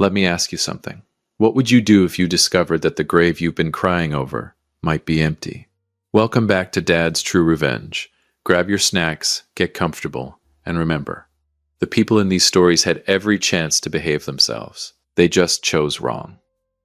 Let me ask you something. What would you do if you discovered that the grave you've been crying over might be empty? Welcome back to Dad's True Revenge. Grab your snacks, get comfortable, and remember, the people in these stories had every chance to behave themselves. They just chose wrong.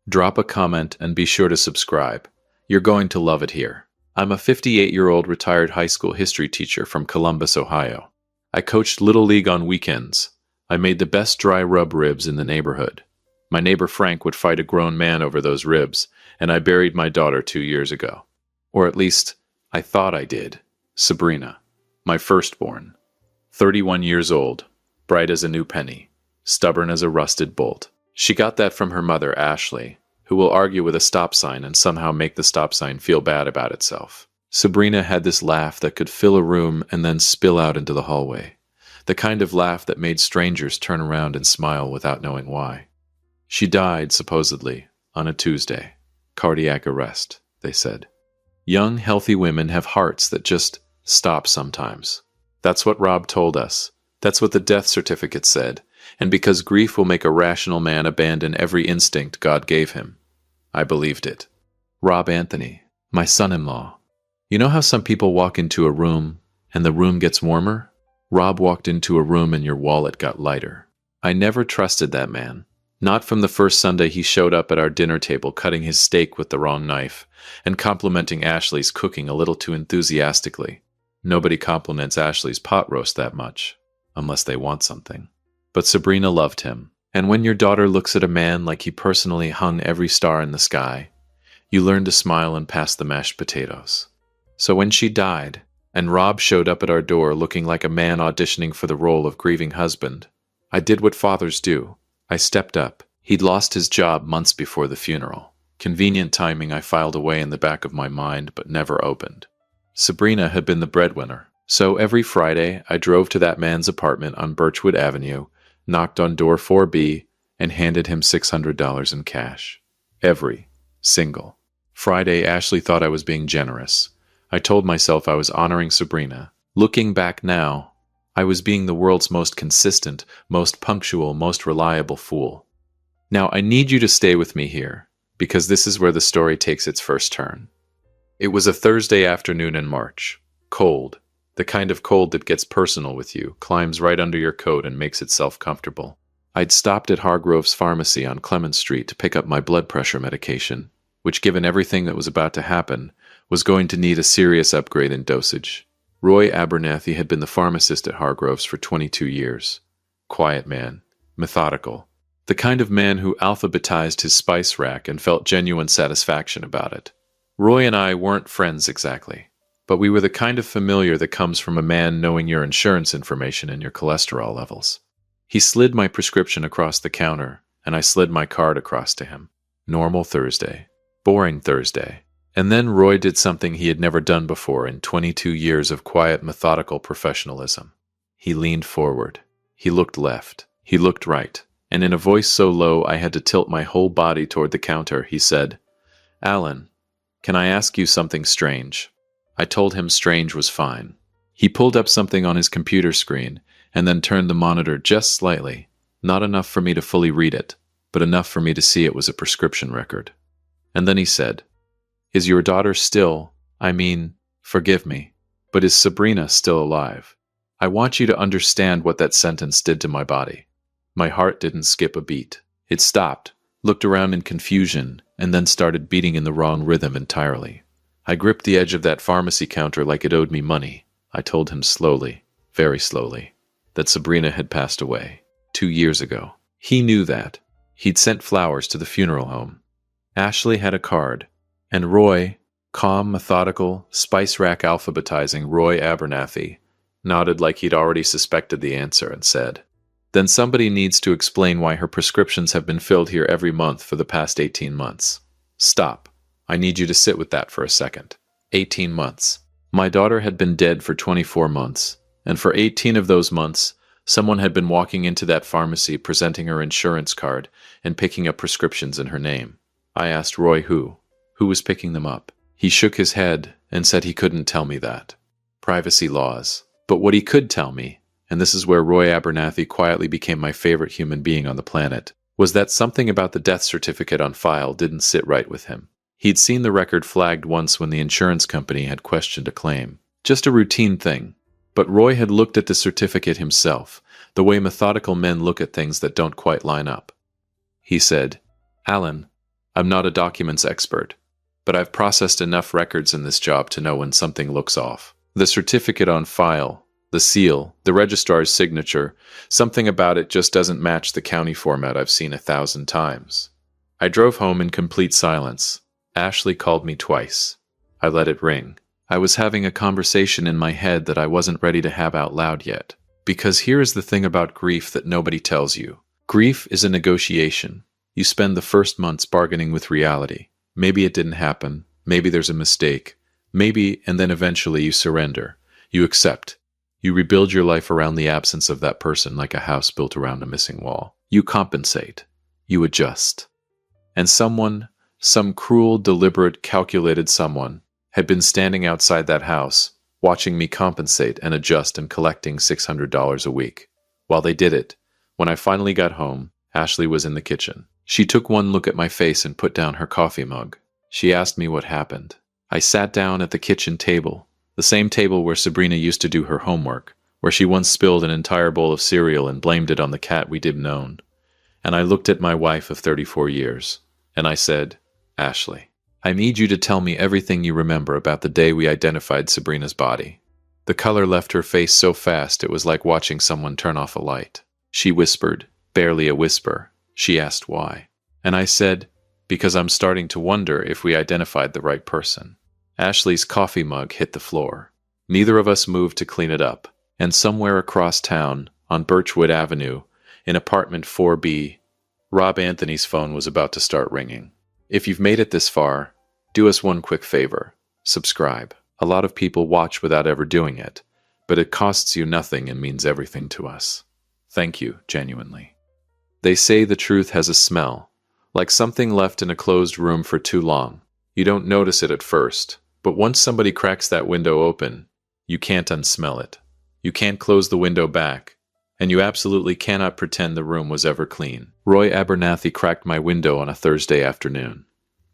Drop a comment and be sure to subscribe. You're going to love it here. I'm a 58-year-old retired high school history teacher from Columbus, Ohio. I coached Little League on weekends. I made the best dry rub ribs in the neighborhood. My neighbor Frank would fight a grown man over those ribs, and I buried my daughter 2 years ago. Or at least, I thought I did. Sabrina, my firstborn. 31 years old, bright as a new penny, stubborn as a rusted bolt. She got that from her mother, Ashley, who will argue with a stop sign and somehow make the stop sign feel bad about itself. Sabrina had this laugh that could fill a room and then spill out into the hallway. The kind of laugh that made strangers turn around and smile without knowing why. She died, supposedly, on a Tuesday. Cardiac arrest, they said. Young, healthy women have hearts that just stop sometimes. That's what Rob told us. That's what the death certificate said. And because grief will make a rational man abandon every instinct God gave him, I believed it. Rob Anthony, my son-in-law. You know how some people walk into a room and the room gets warmer? Rob walked into a room and your wallet got lighter. I never trusted that man. Not from the first Sunday he showed up at our dinner table cutting his steak with the wrong knife and complimenting Ashley's cooking a little too enthusiastically. Nobody compliments Ashley's pot roast that much, unless they want something. But Sabrina loved him, and when your daughter looks at a man like he personally hung every star in the sky, you learn to smile and pass the mashed potatoes. So when she died, and Rob showed up at our door looking like a man auditioning for the role of grieving husband, I did what fathers do. I stepped up. He'd lost his job months before the funeral. Convenient timing I filed away in the back of my mind, but never opened. Sabrina had been the breadwinner, so every Friday I drove to that man's apartment on Birchwood Avenue, knocked on door 4B, and handed him $600 in cash. Every single Friday. Ashley thought I was being generous. I told myself I was honoring Sabrina. Looking back now, I was being the world's most consistent, most punctual, most reliable fool. Now I need you to stay with me here, because this is where the story takes its first turn. It was a Thursday afternoon in March. Cold. The kind of cold that gets personal with you, climbs right under your coat and makes itself comfortable. I'd stopped at Hargrove's Pharmacy on Clement Street to pick up my blood pressure medication, which, given everything that was about to happen, was going to need a serious upgrade in dosage. Roy Abernathy had been the pharmacist at Hargrove's for 22 years. Quiet man, methodical. The kind of man who alphabetized his spice rack and felt genuine satisfaction about it. Roy and I weren't friends exactly, but we were the kind of familiar that comes from a man knowing your insurance information and your cholesterol levels. He slid my prescription across the counter, and I slid my card across to him. Normal Thursday. Boring Thursday. And then Roy did something he had never done before in 22 years of quiet, methodical professionalism. He leaned forward. He looked left. He looked right. And in a voice so low I had to tilt my whole body toward the counter, he said, "Alan, can I ask you something strange?" I told him strange was fine. He pulled up something on his computer screen and then turned the monitor just slightly, not enough for me to fully read it, but enough for me to see it was a prescription record. And then he said, "Is your daughter still, forgive me, but is Sabrina still alive?" I want you to understand what that sentence did to my body. My heart didn't skip a beat. It stopped, looked around in confusion, and then started beating in the wrong rhythm entirely. I gripped the edge of that pharmacy counter like it owed me money. I told him slowly, very slowly, that Sabrina had passed away 2 years ago. He knew that. He'd sent flowers to the funeral home. Ashley had a card, and Roy, calm, methodical, spice rack alphabetizing Roy Abernathy, nodded like he'd already suspected the answer and said, "Then somebody needs to explain why her prescriptions have been filled here every month for the past 18 months. Stop. I need you to sit with that for a second. 18 months. My daughter had been dead for 24 months, and for 18 of those months, someone had been walking into that pharmacy presenting her insurance card and picking up prescriptions in her name. I asked Roy who was picking them up. He shook his head and said he couldn't tell me that. Privacy laws. But what he could tell me, and this is where Roy Abernathy quietly became my favorite human being on the planet, was that something about the death certificate on file didn't sit right with him. He'd seen the record flagged once when the insurance company had questioned a claim. Just a routine thing. But Roy had looked at the certificate himself, the way methodical men look at things that don't quite line up. He said, "Alan, I'm not a documents expert, but I've processed enough records in this job to know when something looks off. The certificate on file, the seal, the registrar's signature, something about it just doesn't match the county format I've seen 1,000 times." I drove home in complete silence. Ashley called me twice. I let it ring. I was having a conversation in my head that I wasn't ready to have out loud yet. Because here is the thing about grief that nobody tells you. Grief is a negotiation. You spend the first months bargaining with reality. Maybe it didn't happen. Maybe there's a mistake. Maybe, and then eventually you surrender. You accept. You rebuild your life around the absence of that person like a house built around a missing wall. You compensate. You adjust. And someone, some cruel, deliberate, calculated someone, had been standing outside that house, watching me compensate and adjust and collecting $600 a week. While they did it, when I finally got home, Ashley was in the kitchen. She took one look at my face and put down her coffee mug. She asked me what happened. I sat down at the kitchen table, the same table where Sabrina used to do her homework, where she once spilled an entire bowl of cereal and blamed it on the cat we didn't own. And I looked at my wife of 34 years, and I said, "Ashley, I need you to tell me everything you remember about the day we identified Sabrina's body." The color left her face so fast it was like watching someone turn off a light. She whispered, barely a whisper. She asked why. And I said, "Because I'm starting to wonder if we identified the right person." Ashley's coffee mug hit the floor. Neither of us moved to clean it up. And somewhere across town, on Birchwood Avenue, in apartment 4B, Rob Anthony's phone was about to start ringing. If you've made it this far, do us one quick favor. Subscribe. A lot of people watch without ever doing it, but it costs you nothing and means everything to us. Thank you, genuinely. They say the truth has a smell, like something left in a closed room for too long. You don't notice it at first, but once somebody cracks that window open, you can't unsmell it. You can't close the window back, and you absolutely cannot pretend the room was ever clean. Roy Abernathy cracked my window on a Thursday afternoon.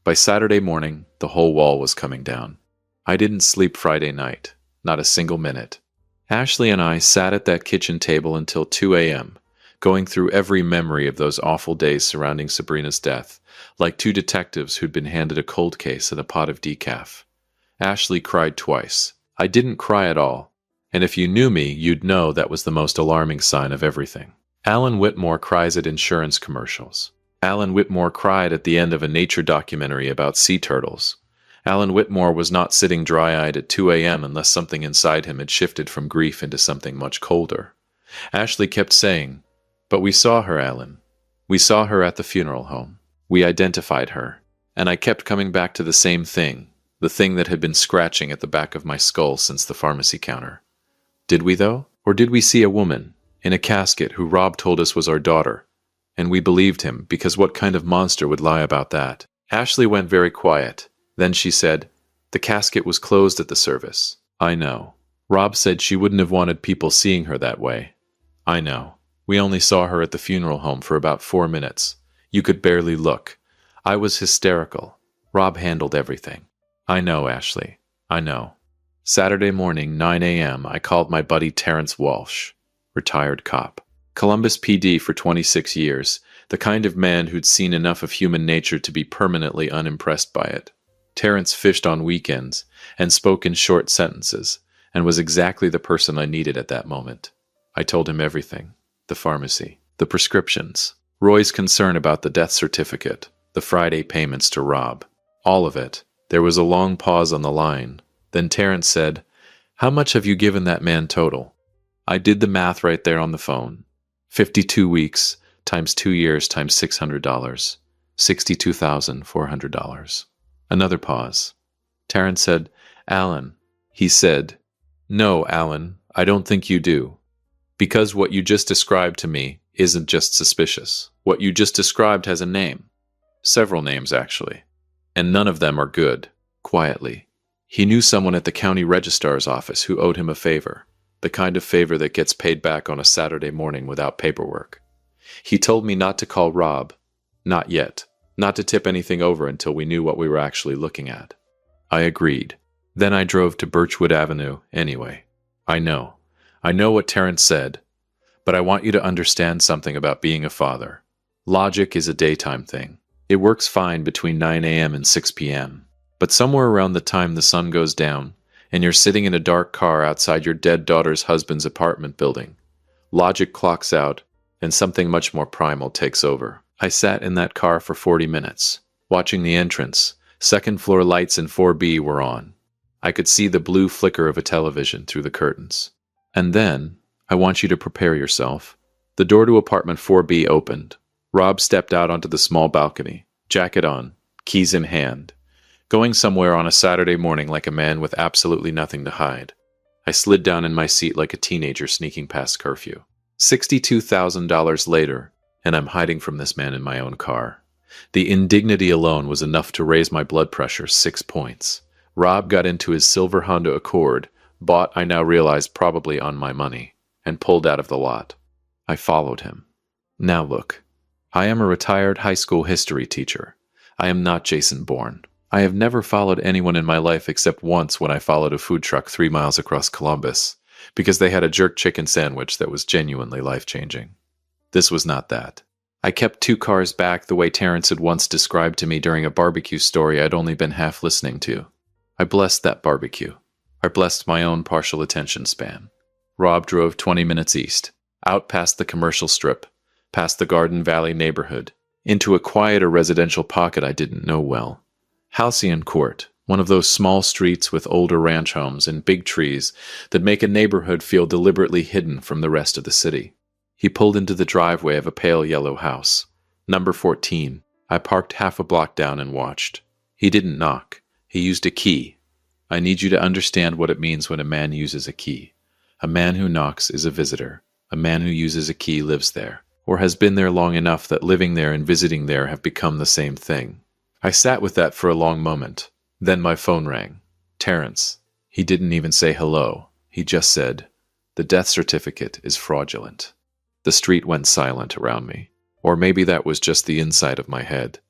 By Saturday morning, the whole wall was coming down. I didn't sleep Friday night, not a single minute. Ashley and I sat at that kitchen table until 2 a.m., going through every memory of those awful days surrounding Sabrina's death, like two detectives who'd been handed a cold case and a pot of decaf. Ashley cried twice. I didn't cry at all, and if you knew me, you'd know that was the most alarming sign of everything. Alan Whitmore cries at insurance commercials. Alan Whitmore cried at the end of a nature documentary about sea turtles. Alan Whitmore was not sitting dry-eyed at 2 a.m. unless something inside him had shifted from grief into something much colder. Ashley kept saying, "But we saw her, Alan. We saw her at the funeral home. We identified her." And I kept coming back to the same thing, the thing that had been scratching at the back of my skull since the pharmacy counter. Did we, though? Or did we see a woman, in a casket, who Rob told us was our daughter? And we believed him, because what kind of monster would lie about that? Ashley went very quiet. Then she said, "The casket was closed at the service." I know. Rob said she wouldn't have wanted people seeing her that way. I know. We only saw her at the funeral home for about 4 minutes. You could barely look. I was hysterical. Rob handled everything. I know, Ashley. I know. Saturday morning, 9 a.m., I called my buddy Terrence Walsh, retired cop. Columbus PD for 26 years, the kind of man who'd seen enough of human nature to be permanently unimpressed by it. Terrence fished on weekends and spoke in short sentences and was exactly the person I needed at that moment. I told him everything. The pharmacy, the prescriptions, Roy's concern about the death certificate, the Friday payments to Rob. All of it. There was a long pause on the line. Then Terrence said, "How much have you given that man total?" I did the math right there on the phone. 52 weeks times 2 years times $600. $62,400. Another pause. Terrence said, "Alan." He said, "No, Alan, I don't think you do. Because what you just described to me isn't just suspicious. What you just described has a name. Several names, actually. And none of them are good." Quietly. He knew someone at the county registrar's office who owed him a favor. The kind of favor that gets paid back on a Saturday morning without paperwork. He told me not to call Rob. Not yet. Not to tip anything over until we knew what we were actually looking at. I agreed. Then I drove to Birchwood Avenue anyway. I know what Terrence said, but I want you to understand something about being a father. Logic is a daytime thing. It works fine between 9 a.m. and 6 p.m. But somewhere around the time the sun goes down, and you're sitting in a dark car outside your dead daughter's husband's apartment building, logic clocks out, and something much more primal takes over. I sat in that car for 40 minutes, watching the entrance. Second-floor lights in 4B were on. I could see the blue flicker of a television through the curtains. And then, I want you to prepare yourself. The door to apartment 4B opened. Rob stepped out onto the small balcony, jacket on, keys in hand, going somewhere on a Saturday morning like a man with absolutely nothing to hide. I slid down in my seat like a teenager sneaking past curfew. $62,000 later, and I'm hiding from this man in my own car. The indignity alone was enough to raise my blood pressure 6 points. Rob got into his silver Honda Accord, bought, I now realized, probably on my money, and pulled out of the lot. I followed him. Now look, I am a retired high school history teacher. I am not Jason Bourne. I have never followed anyone in my life except once when I followed a food truck 3 miles across Columbus, because they had a jerk chicken sandwich that was genuinely life-changing. This was not that. I kept 2 cars back the way Terrence had once described to me during a barbecue story I'd only been half listening to. I blessed that barbecue. I blessed my own partial attention span. Rob drove 20 minutes east, out past the commercial strip, past the Garden Valley neighborhood, into a quieter residential pocket I didn't know well. Halcyon Court, one of those small streets with older ranch homes and big trees that make a neighborhood feel deliberately hidden from the rest of the city. He pulled into the driveway of a pale yellow house. Number 14. I parked half a block down and watched. He didn't knock. He used a key. I need you to understand what it means when a man uses a key. A man who knocks is a visitor. A man who uses a key lives there, or has been there long enough that living there and visiting there have become the same thing. I sat with that for a long moment. Then my phone rang. Terrence. He didn't even say hello. He just said, "The death certificate is fraudulent." The street went silent around me. Or maybe that was just the inside of my head.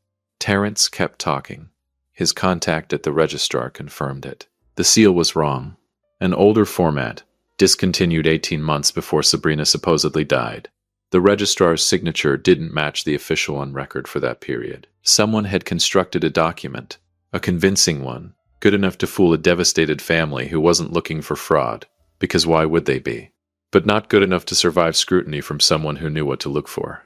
Terrence kept talking. His contact at the registrar confirmed it. The seal was wrong. An older format, discontinued 18 months before Sabrina supposedly died. The registrar's signature didn't match the official on record for that period. Someone had constructed a document, a convincing one, good enough to fool a devastated family who wasn't looking for fraud, because why would they be? But not good enough to survive scrutiny from someone who knew what to look for.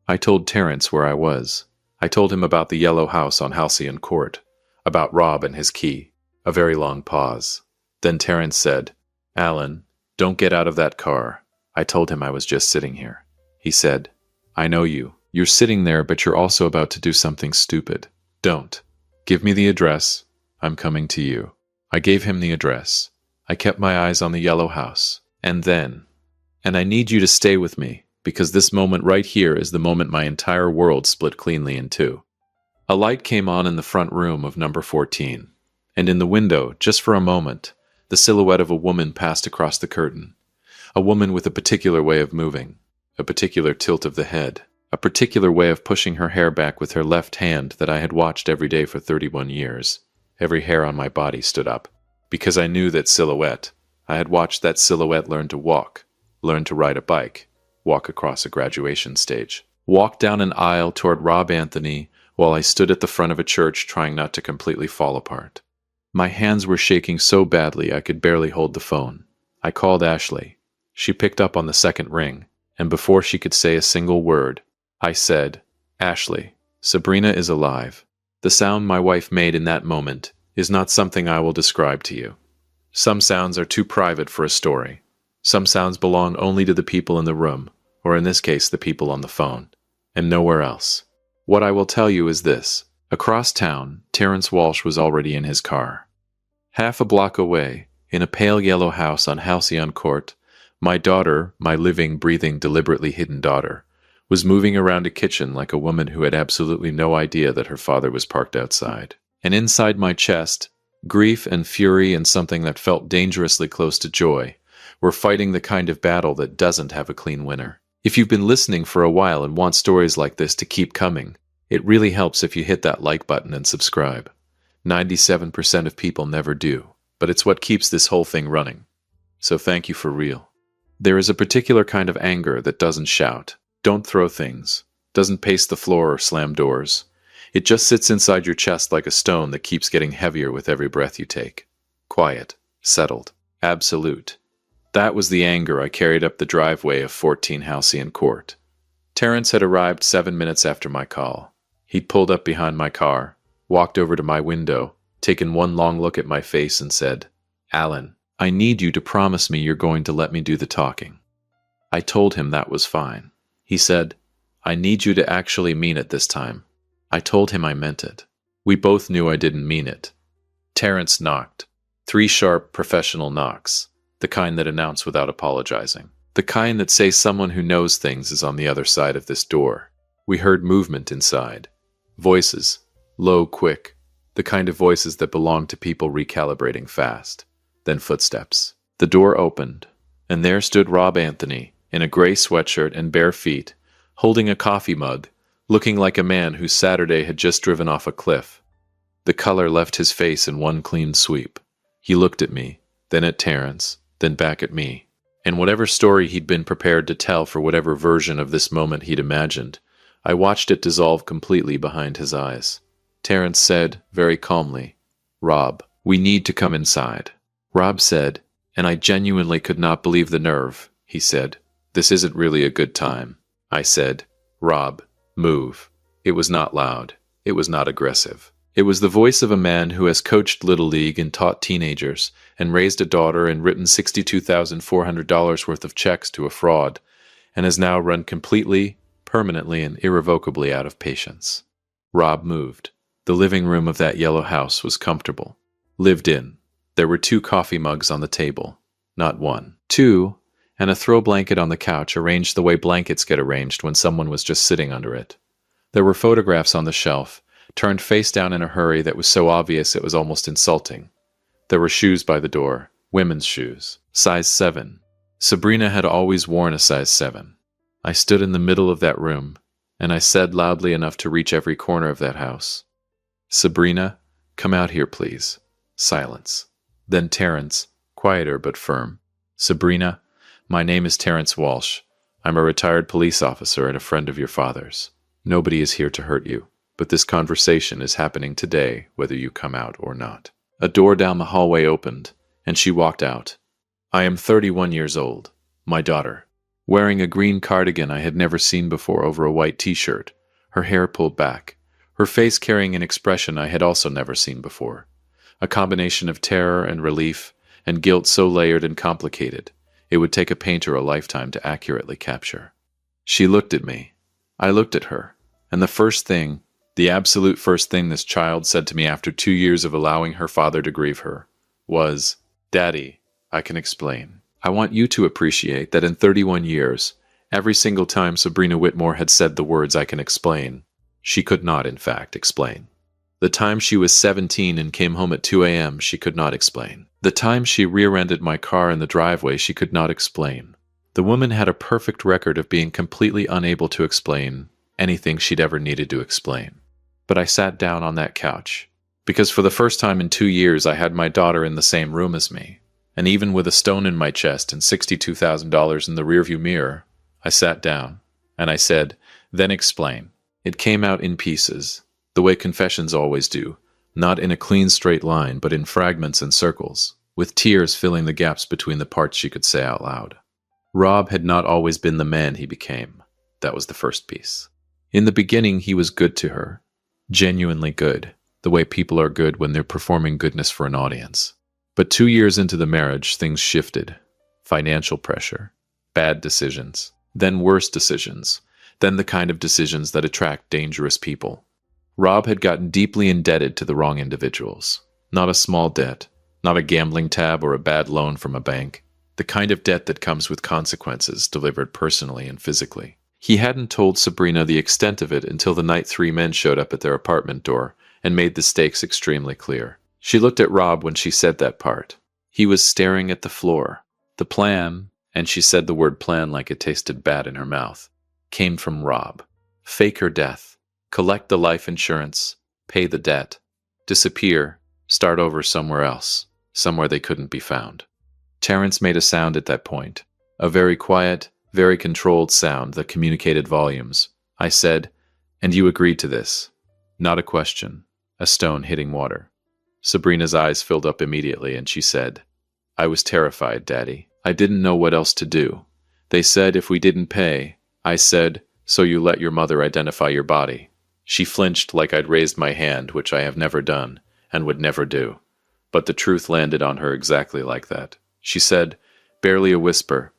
I told Terrence where I was. I told him about the yellow house on Halcyon Court, about Rob and his key. A very long pause. Then Terrence said, "Alan, don't get out of that car." I told him I was just sitting here. He said, "I know you. You're sitting there, but you're also about to do something stupid. Don't. Give me the address. I'm coming to you." I gave him the address. I kept my eyes on the yellow house. And I need you to stay with me, because this moment right here is the moment my entire world split cleanly in two. A light came on in the front room of number 14, and in the window, just for a moment, the silhouette of a woman passed across the curtain. A woman with a particular way of moving, a particular tilt of the head, a particular way of pushing her hair back with her left hand that I had watched every day for 31 years. Every hair on my body stood up, because I knew that silhouette. I had watched that silhouette learn to walk, learn to ride a bike, walk across a graduation stage, walk down an aisle toward Rob Anthony while I stood at the front of a church trying not to completely fall apart. My hands were shaking so badly I could barely hold the phone. I called Ashley. She picked up on the second ring, and before she could say a single word, I said, "Ashley, Sabrina is alive." The sound my wife made in that moment is not something I will describe to you. Some sounds are too private for a story. Some sounds belong only to the people in the room, or in this case the people on the phone, and nowhere else. What I will tell you is this. Across town, Terrence Walsh was already in his car. Half a block away, in a pale yellow house on Halcyon Court, my daughter, my living, breathing, deliberately hidden daughter, was moving around a kitchen like a woman who had absolutely no idea that her father was parked outside. And inside my chest, grief and fury and something that felt dangerously close to joy were fighting the kind of battle that doesn't have a clean winner. If you've been listening for a while and want stories like this to keep coming, it really helps if you hit that like button and subscribe. 97% of people never do, but it's what keeps this whole thing running. So thank you for real. There is a particular kind of anger that doesn't shout, don't throw things, doesn't pace the floor or slam doors. It just sits inside your chest like a stone that keeps getting heavier with every breath you take. Quiet, settled, absolute. That was the anger I carried up the driveway of 14 Halcyon Court. Terrence had arrived 7 minutes after my call. He'd pulled up behind my car, walked over to my window, taken one long look at my face and said, "Alan, I need you to promise me you're going to let me do the talking." I told him that was fine. He said, "I need you to actually mean it this time." I told him I meant it. We both knew I didn't mean it. Terrence knocked. 3 sharp, professional knocks. The kind that announce without apologizing. The kind that say someone who knows things is on the other side of this door. We heard movement inside. Voices. Low, quick. The kind of voices that belong to people recalibrating fast. Then footsteps. The door opened, and there stood Rob Anthony, in a gray sweatshirt and bare feet, holding a coffee mug, looking like a man whose Saturday had just driven off a cliff. The color left his face in one clean sweep. He looked at me, then at Terrence, then back at me. And whatever story he'd been prepared to tell for whatever version of this moment he'd imagined, I watched it dissolve completely behind his eyes. Terrence said, very calmly, "Rob, we need to come inside." Rob said, and I genuinely could not believe the nerve, he said, "This isn't really a good time." I said, "Rob, move." It was not loud. It was not aggressive. It was the voice of a man who has coached Little League and taught teenagers, and raised a daughter and written $62,400 worth of checks to a fraud, and has now run completely, permanently, and irrevocably out of patience. Rob moved. The living room of that yellow house was comfortable. Lived in. There were 2 coffee mugs on the table. Not 1. 2, and a throw blanket on the couch arranged the way blankets get arranged when someone was just sitting under it. There were photographs on the shelf, turned face down in a hurry that was so obvious it was almost insulting. There were shoes by the door, women's shoes, size 7. Sabrina had always worn a size 7. I stood in the middle of that room, and I said loudly enough to reach every corner of that house, "Sabrina, come out here, please." Silence. Then Terrence, quieter but firm. "Sabrina, my name is Terrence Walsh. I'm a retired police officer and a friend of your father's. Nobody is here to hurt you, but this conversation is happening today, whether you come out or not." A door down the hallway opened, and she walked out. I am 31 years old. My daughter. Wearing a green cardigan I had never seen before over a white t-shirt, her hair pulled back, her face carrying an expression I had also never seen before. A combination of terror and relief, and guilt so layered and complicated, it would take a painter a lifetime to accurately capture. She looked at me. I looked at her, and the absolute first thing this child said to me after 2 years of allowing her father to grieve her, was, "Daddy, I can explain. I want you to appreciate that in 31 years, every single time Sabrina Whitmore had said the words 'I can explain,' she could not, in fact, explain. The time she was 17 and came home at 2 a.m., she could not explain. The time she rear-ended my car in the driveway, she could not explain. The woman had a perfect record of being completely unable to explain anything she'd ever needed to explain. But I sat down on that couch, because for the first time in 2 years I had my daughter in the same room as me, and even with a stone in my chest and $62,000 in the rearview mirror, I sat down, and I said, "Then explain." It came out in pieces, the way confessions always do, not in a clean straight line, but in fragments and circles, with tears filling the gaps between the parts she could say out loud. Rob had not always been the man he became. That was the first piece. In the beginning, he was good to her. Genuinely good, the way people are good when they're performing goodness for an audience. But 2 years into the marriage, things shifted. Financial pressure, bad decisions, then worse decisions, then the kind of decisions that attract dangerous people. Rob had gotten deeply indebted to the wrong individuals. Not a small debt, not a gambling tab or a bad loan from a bank. The kind of debt that comes with consequences delivered personally and physically. He hadn't told Sabrina the extent of it until the night 3 men showed up at their apartment door and made the stakes extremely clear. She looked at Rob when she said that part. He was staring at the floor. The plan, and she said the word plan like it tasted bad in her mouth, came from Rob. Fake her death, collect the life insurance, pay the debt, disappear, start over somewhere else, somewhere they couldn't be found. Terrence made a sound at that point, a very quiet, very controlled sound that communicated volumes. I said, "And you agreed to this?" Not a question, a stone hitting water. Sabrina's eyes filled up immediately, and she said, "I was terrified, Daddy. I didn't know what else to do. They said if we didn't pay, I said, so you let your mother identify your body." She flinched like I'd raised my hand, which I have never done, and would never do. But the truth landed on her exactly like that. She said, barely a whisper,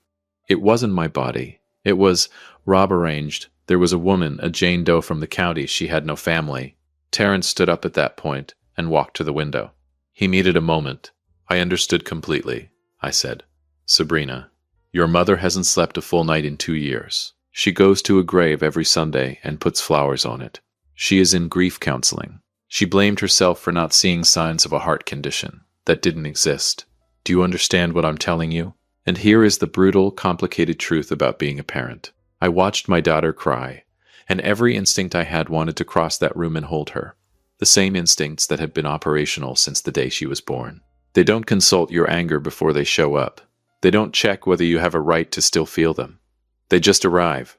"It wasn't my body. It was Rob arranged. There was a woman, a Jane Doe from the county. She had no family." Terrence stood up at that point and walked to the window. He needed a moment. "I understood completely," I said. "Sabrina, your mother hasn't slept a full night in 2 years. She goes to a grave every Sunday and puts flowers on it. She is in grief counseling. She blamed herself for not seeing signs of a heart condition that didn't exist. Do you understand what I'm telling you? And here is the brutal, complicated truth about being a parent. I watched my daughter cry, and every instinct I had wanted to cross that room and hold her. The same instincts that have been operational since the day she was born. They don't consult your anger before they show up. They don't check whether you have a right to still feel them. They just arrive."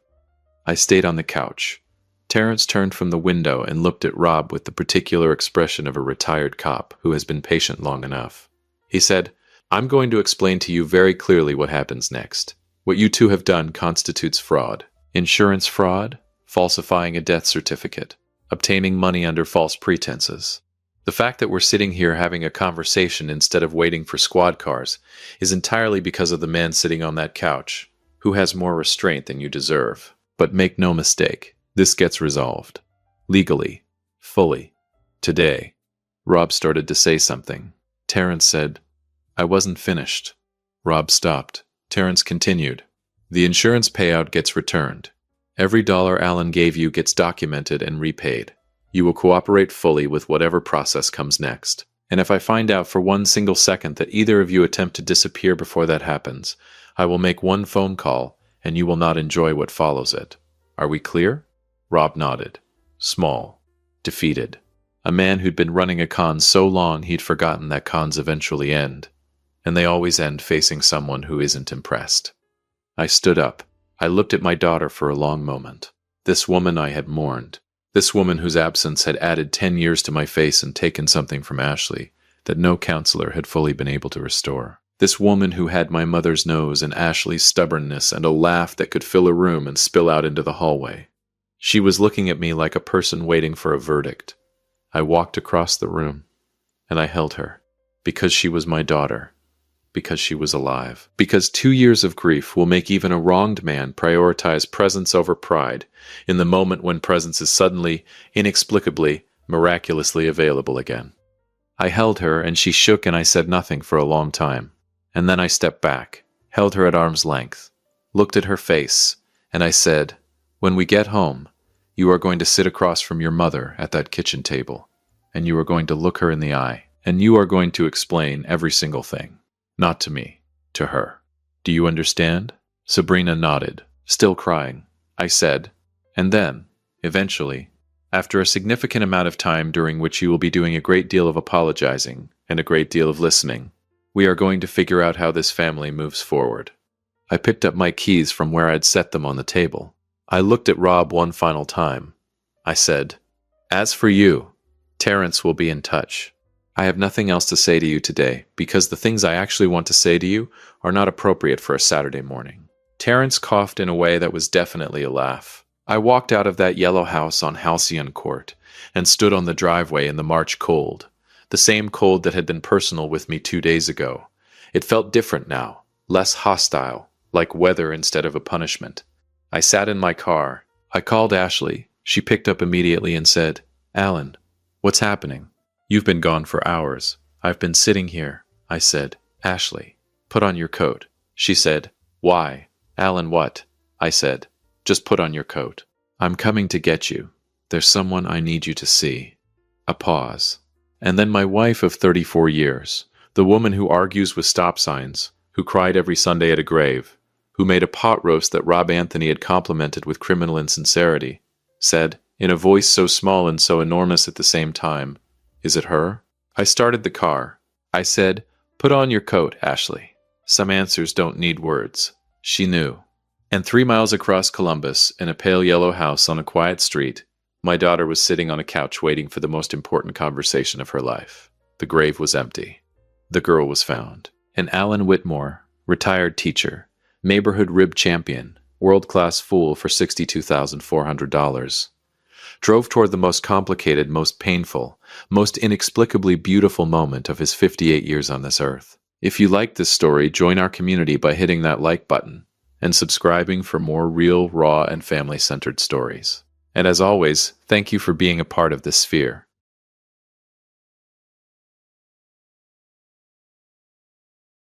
I stayed on the couch. Terrence turned from the window and looked at Rob with the particular expression of a retired cop who has been patient long enough. He said, "I'm going to explain to you very clearly what happens next. What you two have done constitutes fraud. Insurance fraud, falsifying a death certificate, obtaining money under false pretenses. The fact that we're sitting here having a conversation instead of waiting for squad cars is entirely because of the man sitting on that couch, who has more restraint than you deserve. But make no mistake, this gets resolved. Legally. Fully. Today." Rob started to say something. Terrence said, "I wasn't finished." Rob stopped. Terrence continued, "The insurance payout gets returned. Every dollar Alan gave you gets documented and repaid. You will cooperate fully with whatever process comes next. And if I find out for one single second that either of you attempt to disappear before that happens, I will make one phone call, and you will not enjoy what follows it. Are we clear?" Rob nodded. Small. Defeated. A man who'd been running a con so long he'd forgotten that cons eventually end. And they always end facing someone who isn't impressed. I stood up. I looked at my daughter for a long moment. This woman I had mourned. This woman whose absence had added 10 years to my face and taken something from Ashley that no counselor had fully been able to restore. This woman who had my mother's nose and Ashley's stubbornness and a laugh that could fill a room and spill out into the hallway. She was looking at me like a person waiting for a verdict. I walked across the room, and I held her, because she was my daughter, because she was alive. Because 2 years of grief will make even a wronged man prioritize presence over pride in the moment when presence is suddenly, inexplicably, miraculously available again. I held her, and she shook, and I said nothing for a long time. And then I stepped back, held her at arm's length, looked at her face, and I said, "When we get home, you are going to sit across from your mother at that kitchen table, and you are going to look her in the eye, and you are going to explain every single thing. Not to me, to her. Do you understand?" Sabrina nodded, still crying. I said, "And then, eventually, after a significant amount of time during which you will be doing a great deal of apologizing and a great deal of listening, we are going to figure out how this family moves forward." I picked up my keys from where I'd set them on the table. I looked at Rob one final time. I said, "As for you, Terrence will be in touch. I have nothing else to say to you today, because the things I actually want to say to you are not appropriate for a Saturday morning." Terrence coughed in a way that was definitely a laugh. I walked out of that yellow house on Halcyon Court and stood on the driveway in the March cold, the same cold that had been personal with me 2 days ago. It felt different now, less hostile, like weather instead of a punishment. I sat in my car. I called Ashley. She picked up immediately and said, "Alan, what's happening?" "You've been gone for hours. I've been sitting here." I said, "Ashley, put on your coat." She said, "Why?" "Alan, what?" I said, "Just put on your coat. I'm coming to get you. There's someone I need you to see." A pause. And then my wife of 34 years, the woman who argues with stop signs, who cried every Sunday at a grave, who made a pot roast that Rob Anthony had complimented with criminal insincerity, said, in a voice so small and so enormous at the same time, "Is it her?" I started the car. I said, "Put on your coat, Ashley." Some answers don't need words. She knew. And 3 miles across Columbus, in a pale yellow house on a quiet street, my daughter was sitting on a couch waiting for the most important conversation of her life. The grave was empty. The girl was found. And Alan Whitmore, retired teacher, neighborhood rib champion, world-class fool for $62,400, drove toward the most complicated, most painful, most inexplicably beautiful moment of his 58 years on this earth. If you like this story, join our community by hitting that like button and subscribing for more real, raw, and family-centered stories. And as always, thank you for being a part of this sphere.